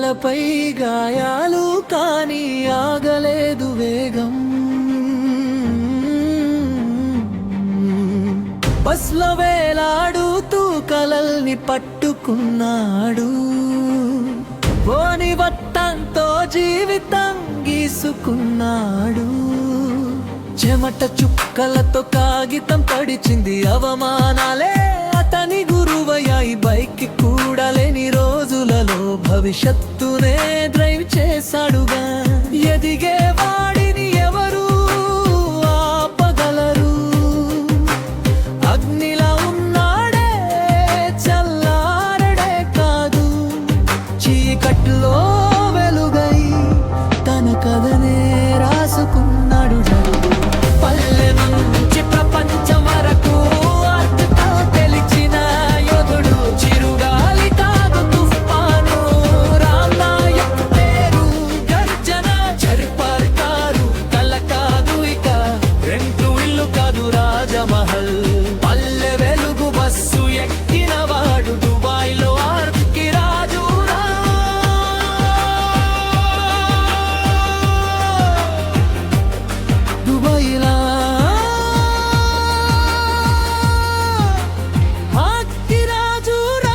తలపై గాయాలు కానీ ఆగలేదు వేగం. బస్లో వేలాడుతూ కలల్ని పట్టుకున్నాడు. పోని వట్టంతో జీవితం గీసుకున్నాడు. చెమట చుక్కలతో కాగితం తడిచింది. అవమానాలే అతని గురువయ్యాయి. బైక్ కూడా లేని రోజులలో భవిష్యత్తునే డ్రైవ్ చేశాడుగా. ఎదిగే వాడిని ఎవరు ఆపగలరు? అగ్నిలా ఉన్నాడే, చల్లారడే కాదు. చీకట్లో వెలుగై తన కథనే రాసుకున్నాడు. పల్లె నుంచి ప్రపంచం వరకు అర్థతో తెలిచిన యోధుడు. చిరుగాలి కాదు తుఫాను, రామ్ నాయక్ పేరు గర్జన. జరిపారు కల కాదు ఇక, రెంటు ఇల్లు కాదు రాజమహల్. పల్లె వెలుగు బస్సు ఎక్కినవాడు దుబాయ్లో ఆర్కి రాజురా. దుబాయ్లా ఆర్కి రాజురా.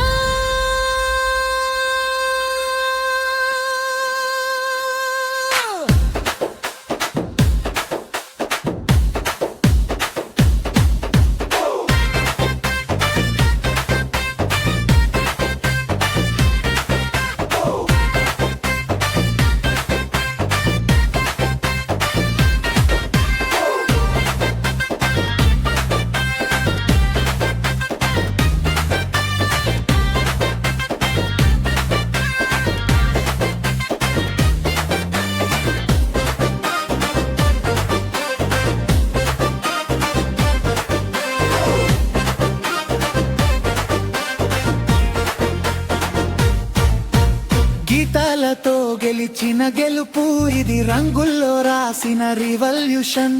గీతాలతో గెలిచిన గెలుపు ఇది, రంగుల్లో రాసిన రివల్యూషన్.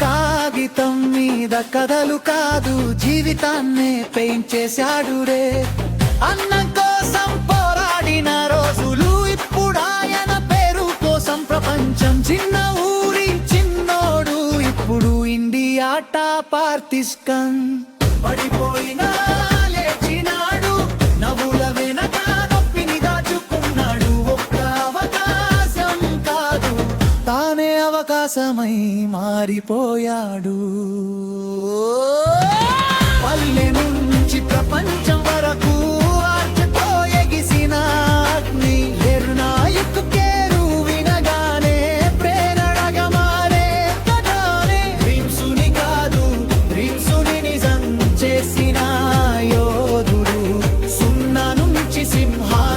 కాగితం మీద కథలు కాదు, జీవితాన్నే పెయింట్ చేశాడు రే. అన్నం కోసం పోరాడిన రోజులు ఇప్పుడాయన పేరు కోసం ప్రపంచం. చిన్న ఊరి చిన్నోడు ఇప్పుడు ఇండియా టాప్ ఆర్టిస్టన్. పడిపోయినా లేచినాడు, నవ్వుల వెనక నొప్పిని దాచుకున్నాడు. ఒక్క అవకాశం కాదు, తానే అవకాశమై మారిపోయాడు.